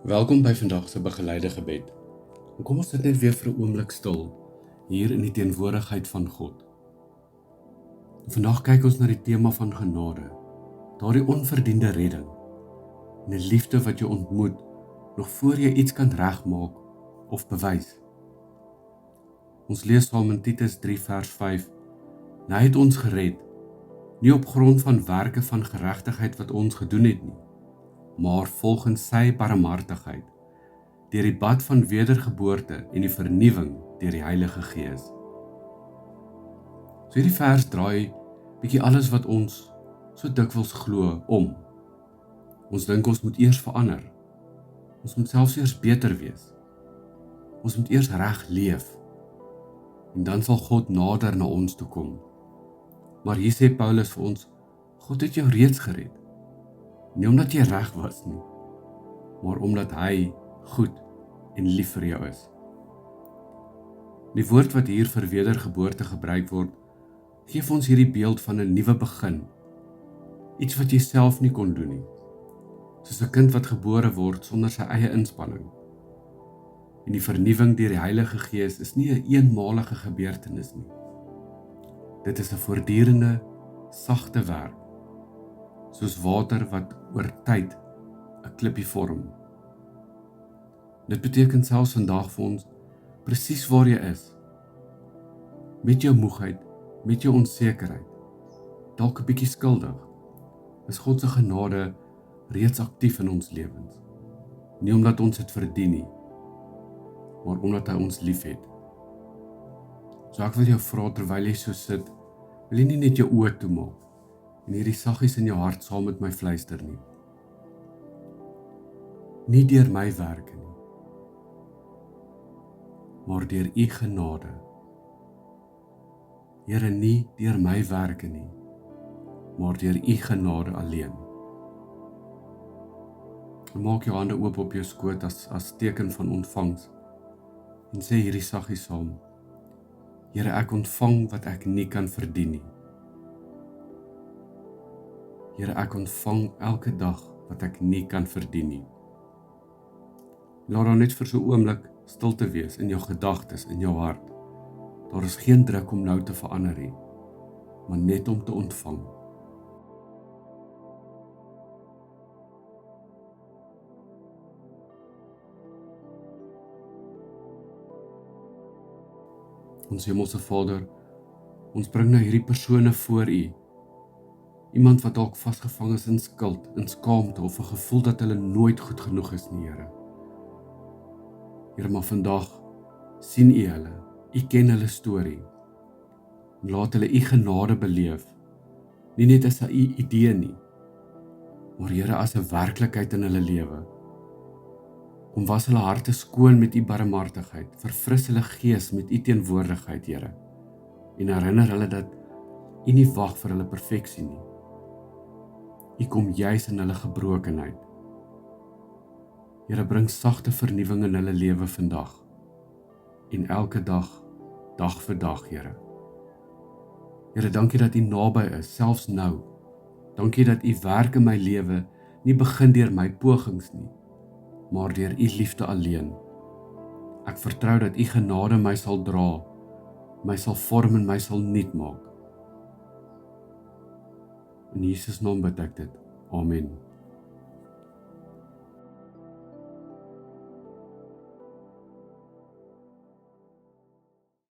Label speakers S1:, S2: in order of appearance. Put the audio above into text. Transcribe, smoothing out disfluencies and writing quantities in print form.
S1: Welkom by vandag se begeleide gebed. En kom ons sit net weer vir 'n oomblik stil hier in die teenwoordigheid van God. En vandag kyk ons na die tema van genade, daardie onverdiende redding en 'n liefde wat jou ontmoet nog voor jy iets kan regmaak of bewys. Ons lees saam in Titus 3 vers 5. En hy het ons gered, nie op grond van werke van geregtigheid wat ons gedoen het nie, maar volgens sy barmhartigheid, deur die bad van wedergeboorte en die vernuwing deur die Heilige Gees. So hierdie vers draai bietjie alles wat ons so dikwels glo om. Ons dink ons moet eers verander. Ons moet selfs eers beter wees. Ons moet eers reg leef. En dan sal God nader na ons toe kom. Maar hier sê Paulus vir ons, God het jou reeds gered. Nie omdat jy reg was nie, maar omdat hy goed en lief vir jou is. Die woord wat hier vir wedergeboorte gebruik word, gee vir ons hierdie beeld van 'n nuwe begin. Iets wat jy self nie kon doen nie. Soos 'n kind wat gebore word sonder sy eie inspanning. En die vernuwing deur die Heilige Gees is nie 'n eenmalige gebeurtenis nie. Dit is 'n voortdurende, sagte werk, soos water wat oor tyd 'n klippie vorm. Dit beteken selfs vandag vir ons, presies waar jy is, met jou moegheid, met jou onsekerheid, dalk 'n bietjie skuldig, is God se genade reeds aktief in ons lewens. Nie omdat ons dit verdien nie, maar omdat hy ons liefhet. So ek wil jou vra, terwyl jy so sit, wil jy nie net jou oë toemaak en hierdie saggies in jou hart saam met my fluister nie. Nie deur my werke nie, maar deur u genade. Here, nie deur my werke nie, maar deur u genade alleen. En maak jou hande oop op jou skoot as teken van ontvangs en sê hierdie saggies saam. Here, ek ontvang wat ek nie kan verdien nie. Here, ek ontvang elke dag wat ek nie kan verdien nie. Laat dan net vir so 'n oomblik stil te wees in jou gedagtes, in jou hart. Daar is geen druk om nou te verander nie, maar net om te ontvang. Ons Hemelse Vader, ons bring nou hierdie persone voor u. Iemand wat dalk vasgevang is in skuld, in skaamte of 'n gevoel dat hulle nooit goed genoeg is nie, Here. Here, maar vandag sien u hulle, u ken hulle storie. En laat hulle u genade beleef, nie net as 'n idee nie, maar Here, as 'n werklikheid in hulle lewe. Kom was hulle harte skoon met u barmhartigheid, verfris hulle gees met u teenwoordigheid, Here. En herinner hulle dat u nie wag vir hulle perfeksie nie. U kom juis in hulle gebrokenheid. Here, bring sagte vernuwing in hulle lewe vandag. En elke dag, dag vir dag, Here. Here, dankie dat u naby is, selfs nou. Dankie dat u werk in my lewe nie begin deur my pogings nie, maar deur u liefde alleen. Ek vertrou dat u genade my sal dra, my sal vorm en my sal nuut maak. In Jesus naam bid ek dit. Amen.